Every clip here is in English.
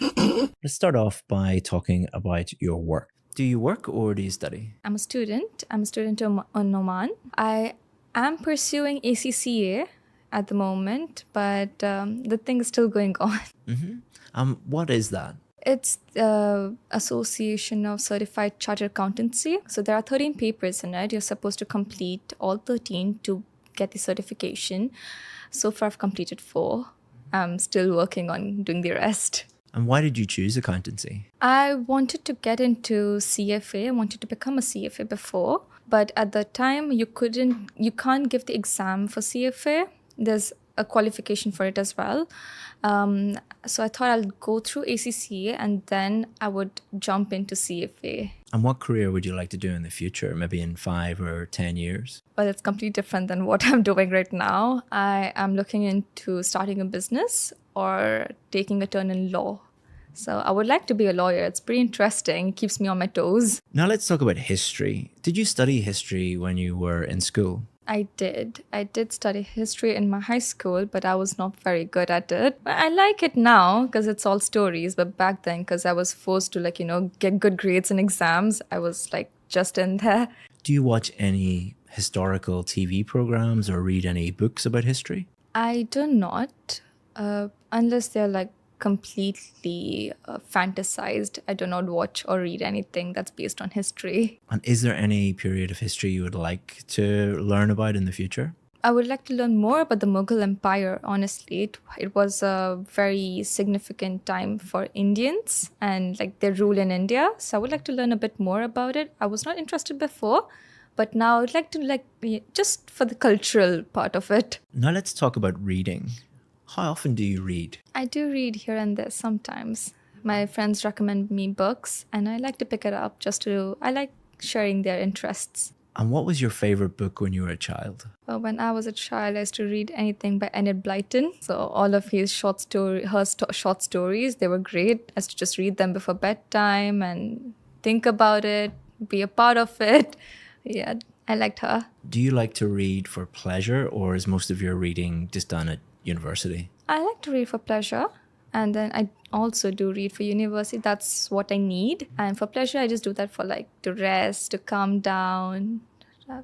Let's start off by talking about your work. Do you work or do you study? I'm a student. I'm a student in Oman. I am pursuing ACCA at the moment, but the thing is still going on. What is that? It's the Association of Certified Chartered Accountancy. So there are 13 papers in it. You're supposed to complete all 13 to get the certification. So far, I've completed 4. I'm still working on doing the rest. And why did you choose accountancy? I wanted to get into CFA. I wanted to become a CFA before, but at the time you can't give the exam for CFA. There's a qualification for it as well. So I thought I'll go through ACCA and then I would jump into CFA. And what career would you like to do in the future, maybe in 5 or 10 years? Well, it's completely different than what I'm doing right now. I am looking into starting a business or taking a turn in law. So I would like to be a lawyer. It's pretty interesting. It keeps me on my toes. Now let's talk about history. Did you study history when you were in school? I did. I did study history in my high school, but I was not very good at it. But I like it now because it's all stories. But back then, because I was forced to get good grades in exams, I was just in there. Do you watch any historical TV programs or read any books about history? I do not, unless they're completely fantasized. I do not watch or read anything that's based on history. And is there any period of history you would like to learn about in the future? I would like to learn more about the Mughal Empire, honestly. It was a very significant time for Indians and their rule in India. So I would like to learn a bit more about it. I was not interested before, but now I would like to just for the cultural part of it. Now let's talk about reading. How often do you read? I do read here and there sometimes. My friends recommend me books and I like to pick it up I like sharing their interests. And what was your favorite book when you were a child? Well, when I was a child, I used to read anything by Enid Blyton. So all of his short stories, they were great. I used to just read them before bedtime and think about it, be a part of it. Yeah, I liked her. Do you like to read for pleasure or is most of your reading just done at university? I like to read for pleasure. And then I also do read for university. That's what I need. And for pleasure, I just do that for to rest, to calm down.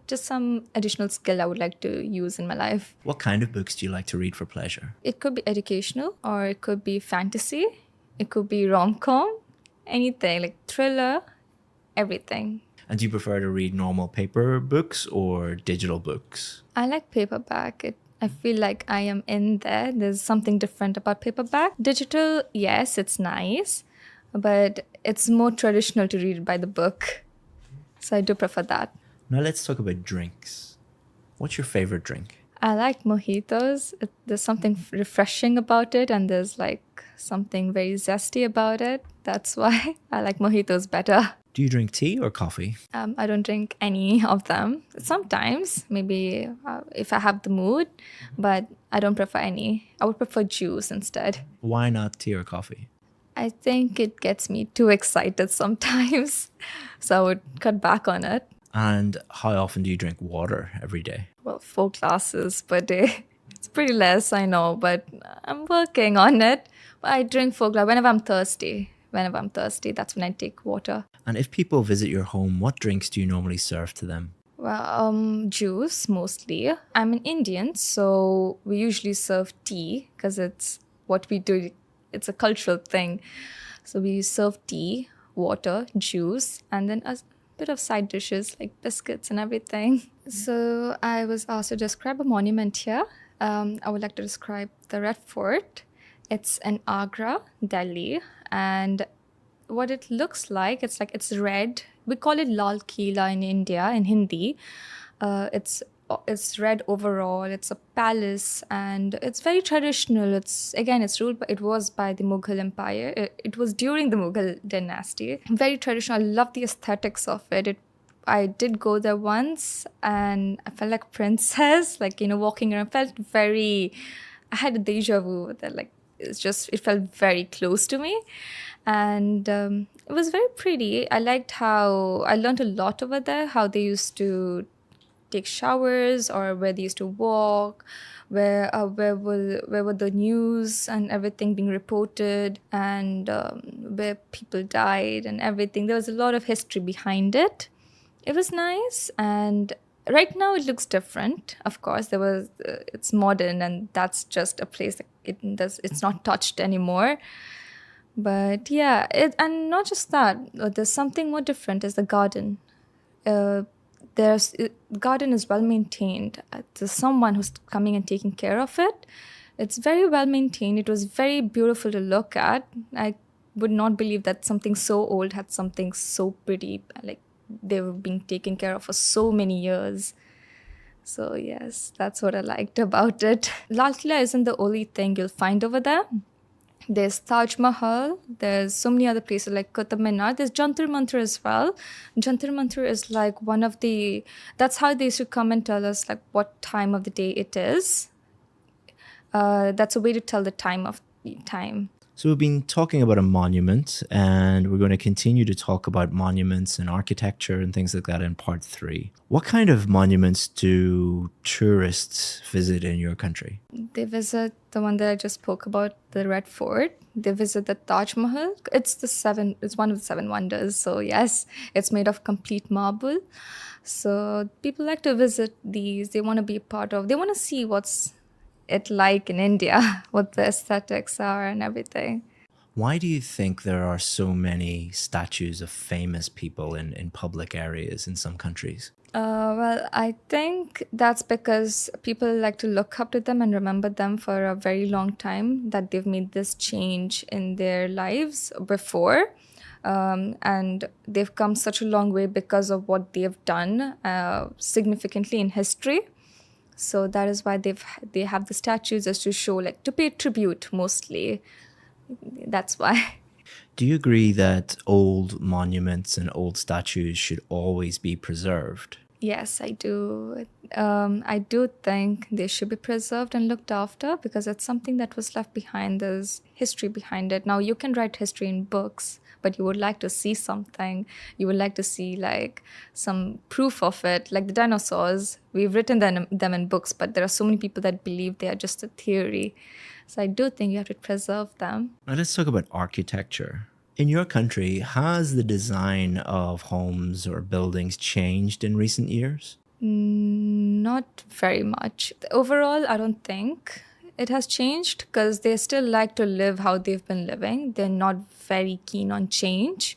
Just some additional skill I would like to use in my life. What kind of books do you like to read for pleasure? It could be educational or it could be fantasy. It could be rom-com, anything thriller, everything. And do you prefer to read normal paper books or digital books? I like paperback. I feel like I am in there. There's something different about paperback. Digital, yes, it's nice, but it's more traditional to read by the book. So I do prefer that. Now let's talk about drinks. What's your favorite drink? I like mojitos. There's something refreshing about it and there's something very zesty about it. That's why I like mojitos better. Do you drink tea or coffee? I don't drink any of them. Sometimes, maybe if I have the mood, but I don't prefer any. I would prefer juice instead. Why not tea or coffee? I think it gets me too excited sometimes, so I would cut back on it. And how often do you drink water every day? Well, 4 glasses per day. It's pretty less, I know, but I'm working on it. I drink 4 glasses whenever I'm thirsty. Whenever I'm thirsty, that's when I take water. And if people visit your home, what drinks do you normally serve to them? Well, juice mostly. I'm an Indian, so we usually serve tea because it's what we do. It's a cultural thing. So we serve tea, water, juice, and then a bit of side dishes like biscuits and everything. So I was asked to describe a monument here. I would like to describe the Red Fort. It's in Agra, Delhi, and what it looks like, it's red. We call it Lal Kila in India, in Hindi. It's red overall. It's a palace and it's very traditional. It was by the Mughal Empire. It was during the Mughal dynasty. Very traditional. I love the aesthetics of it. I did go there once and I felt like a princess, walking around. I had a deja vu that it felt very close to me. And it was very pretty. I liked how I learned a lot over there, how they used to take showers, or where they used to walk, where were the news and everything being reported, and where people died and everything. There was a lot of history behind it. It was nice, and right now it looks different. Of course, it's modern, and that's just a place that it's not touched anymore. But yeah, and not just that. There's something more different. Is the garden. The garden is well maintained. There's someone who's coming and taking care of it. It's very well maintained. It was very beautiful to look at. I would not believe that something so old had something so pretty. Like they were being taken care of for so many years. So yes, that's what I liked about it. Lal Killa isn't the only thing you'll find over there. There's Taj Mahal. There's so many other places like Qutub Minar. There's Jantar Mantar as well. Jantar Mantar is like one of the... That's how they used to come and tell us like what time of the day it is. That's a way to tell the time. So we've been talking about a monument, and we're going to continue to talk about monuments and architecture and things like that in part 3. What kind of monuments do tourists visit in your country? They visit the one that I just spoke about, the Red Fort. They visit the Taj Mahal. It's one of the 7 wonders. So yes, it's made of complete marble. So people like to visit these. They want to be a part of. They want to see what's it like in India, what the aesthetics are and everything. Why do you think there are so many statues of famous people in public areas in some countries? Well, I think that's because people like to look up to them and remember them for a very long time, that they've made this change in their lives before. And they've come such a long way because of what they've done significantly in history. So that is why they have the statues as to show, like, to pay tribute mostly. That's why. Do you agree that old monuments and old statues should always be preserved? Yes, I do. I do think they should be preserved and looked after because it's something that was left behind. There's history behind it. Now, you can write history in books, but you would like to see something. You would like to see like some proof of it, like the dinosaurs. We've written them in books, but there are so many people that believe they are just a theory. So I do think you have to preserve them. Now let's talk about architecture. In your country, has the design of homes or buildings changed in recent years? Not very much. Overall, I don't think it has changed because they still like to live how they've been living. They're not very keen on change.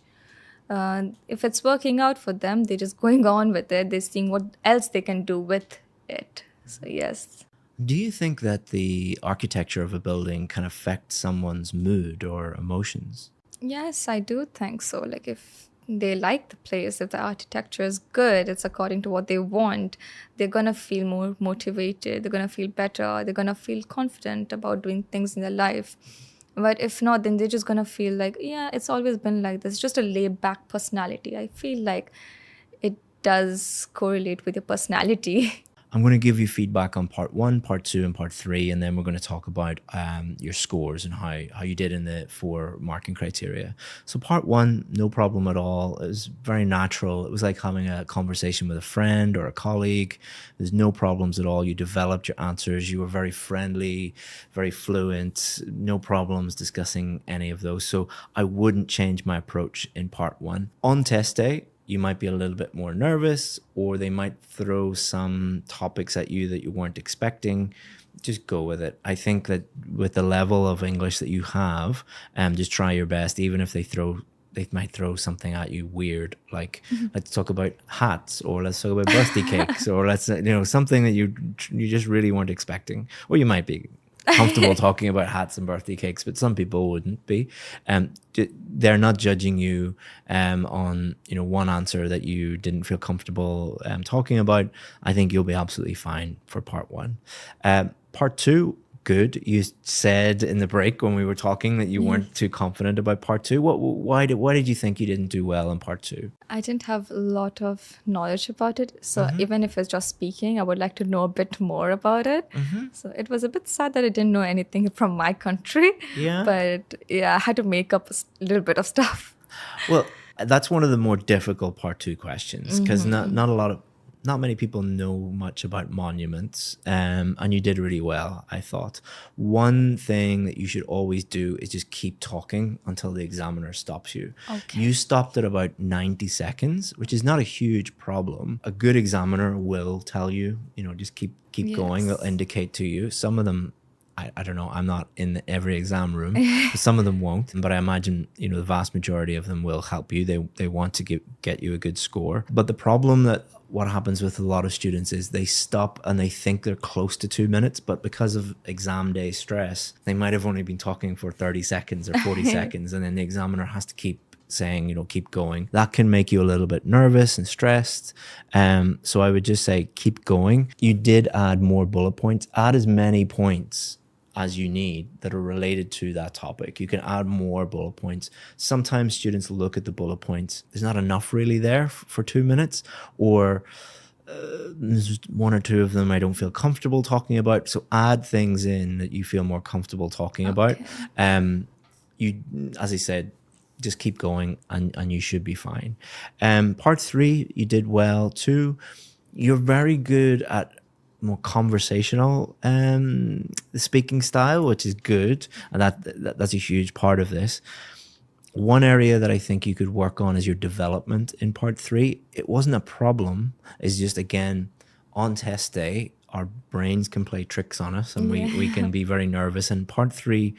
If it's working out for them, they're just going on with it. They're seeing what else they can do with it. So yes. Do you think that the architecture of a building can affect someone's mood or emotions? Yes, I do think so. Like if they like the place, if the architecture is good, it's according to what they want, they're going to feel more motivated, they're going to feel better, they're going to feel confident about doing things in their life. But if not, then they're just going to feel like, yeah, it's always been like this. It's just a laid-back personality. I feel like it does correlate with your personality. I'm going to give you feedback on part 1, part 2, and part 3, and then we're going to talk about your scores and how you did in the 4 marking criteria. So part 1, no problem at all. It was very natural. It was like having a conversation with a friend or a colleague. There's no problems at all. You developed your answers. You were very friendly, very fluent, no problems discussing any of those. So I wouldn't change my approach in part 1. On test day, you might be a little bit more nervous, or they might throw some topics at you that you weren't expecting. Just go with it. I think that with the level of English that you have, just try your best, even if they might throw something at you weird, like let's talk about hats, or let's talk about birthday cakes, or let's something that you just really weren't expecting. Or you might be comfortable talking about hats and birthday cakes, but some people wouldn't be. They're not judging you on one answer that you didn't feel comfortable talking about. I think you'll be absolutely fine for part 1. Part 2, good. You said in the break when we were talking that you weren't too confident about part 2. Why did you think you didn't do well in part 2? I didn't have a lot of knowledge about it. So even if it's just speaking, I would like to know a bit more about it. So it was a bit sad that I didn't know anything from my country. Yeah. But yeah, I had to make up a little bit of stuff. Well, that's one of the more difficult part 2 questions, because not a not many people know much about monuments, and you did really well, I thought. One thing that you should always do is just keep talking until the examiner stops you. Okay. You stopped at about 90 seconds, which is not a huge problem. A good examiner will tell you, just keep going. They'll Yes. indicate to you. Some of them, I don't know, I'm not in every exam room, but some of them won't. But I imagine, the vast majority of them will help you. They want to get you a good score. But the problem that what happens with a lot of students is they stop and they think they're close to 2 minutes, but because of exam day stress, they might have only been talking for 30 seconds or 40 seconds, and then the examiner has to keep saying, keep going. That can make you a little bit nervous and stressed. So I would just say, keep going. You did add more bullet points. Add as many points as you need that are related to that topic. You can add more bullet points. Sometimes students look at the bullet points. There's not enough really there for 2 minutes, or there's just one or two of them I don't feel comfortable talking about. So add things in that you feel more comfortable talking about. You, as I said, just keep going and you should be fine. Part 3, you did well too. You're very good at more conversational speaking style, which is good, and that's a huge part of this. One area that I think you could work on is your development in part 3. It wasn't a problem. It's just, again, on test day, our brains can play tricks on us, and we can be very nervous. And part 3,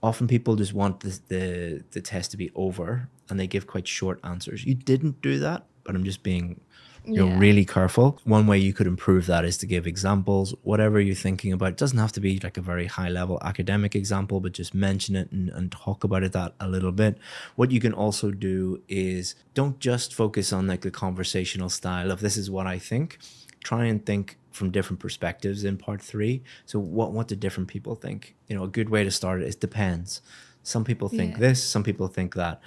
often people just want the test to be over, and they give quite short answers. You didn't do that, but I'm just being really careful. One way you could improve that is to give examples, whatever you're thinking about. It doesn't have to be like a very high level academic example, but just mention it and talk about it that a little bit. What you can also do is don't just focus on like the conversational style of this is what I think. Try and think from different perspectives in part 3. So what do different people think? A good way to start it is depends. Some people think this, some people think that.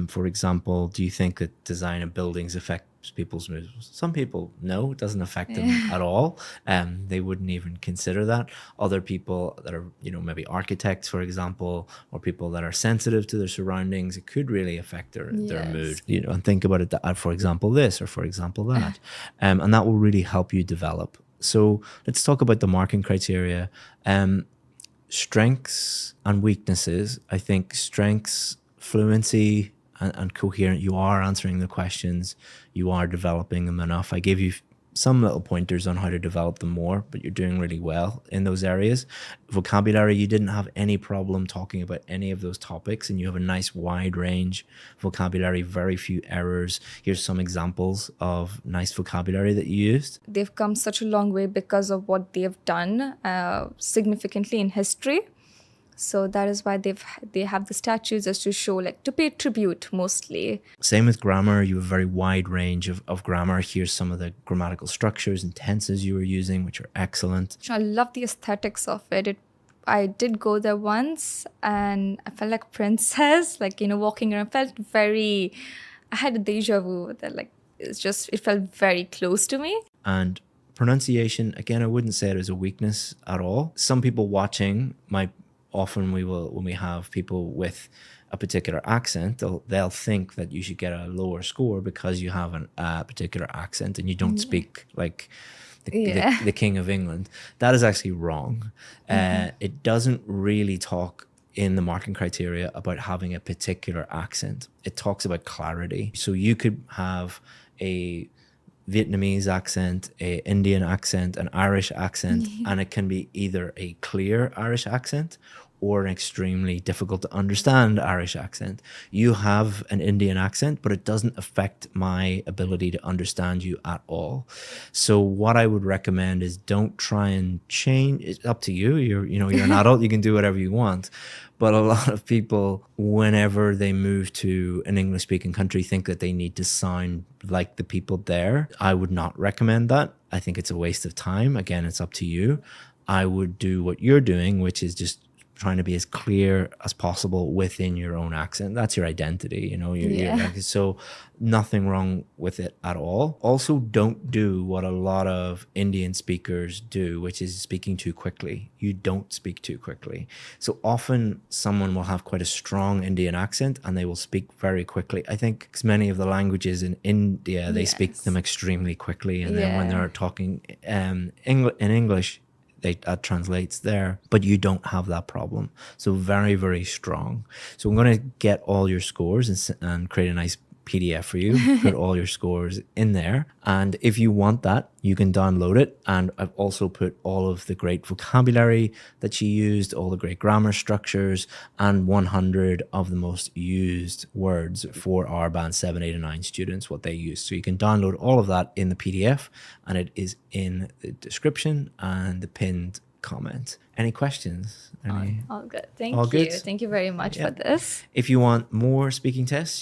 For example, do you think that design of buildings affects people's moods? Some people, no, it doesn't affect them at all. They wouldn't even consider that. Other people that are, maybe architects, for example, or people that are sensitive to their surroundings, it could really affect their mood. And think about it, for example, this, or for example, that. And that will really help you develop. So let's talk about the marking criteria. Strengths and weaknesses. I think strengths, fluency and coherent. You are answering the questions. You are developing them enough. I gave you some little pointers on how to develop them more, but you're doing really well in those areas. Vocabulary, you didn't have any problem talking about any of those topics, and you have a nice wide range vocabulary, very few errors. Here's some examples of nice vocabulary that you used. They've come such a long way because of what they've done significantly in history. So that is why they have the statues as to show, like, to pay tribute mostly. Same with grammar. You have a very wide range of grammar. Here's some of the grammatical structures and tenses you were using, which are excellent. I love the aesthetics of it. I did go there once and I felt like a princess, like, walking around. I had a deja vu that, like, it felt very close to me. And pronunciation, again, I wouldn't say it as a weakness at all. Some people watching might often when we have people with a particular accent, they'll think that you should get a lower score because you have a particular accent and you don't speak like the King of England. That is actually wrong. It doesn't really talk in the marking criteria about having a particular accent. It talks about clarity. So you could have a Vietnamese accent, a Indian accent, an Irish accent, and it can be either a clear Irish accent or an extremely difficult to understand Irish accent. You have an Indian accent, but it doesn't affect my ability to understand you at all. So what I would recommend is don't try and change. It's up to you. You're an adult, you can do whatever you want. But a lot of people, whenever they move to an English-speaking country, think that they need to sound like the people there. I would not recommend that. I think it's a waste of time. Again, it's up to you. I would do what you're doing, which is just trying to be as clear as possible within your own accent. That's your identity, you know. So nothing wrong with it at all. Also, don't do what a lot of Indian speakers do, which is speaking too quickly. You don't speak too quickly. So often someone will have quite a strong Indian accent and they will speak very quickly. I think 'cause many of the languages in India, they speak them extremely quickly. And then when they're talking in English, that translates there, but you don't have that problem. So very, very strong. So I'm going to get all your scores and create a nice PDF for you, put all your scores in there. And if you want that, you can download it. And I've also put all of the great vocabulary that she used, all the great grammar structures, and 100 of the most used words for our band 7, 8, and 9 students, what they use. So you can download all of that in the PDF, and it is in the description and the pinned comment. Any questions? All good. Thank all you. good? Thank you very much for this. If you want more speaking tests,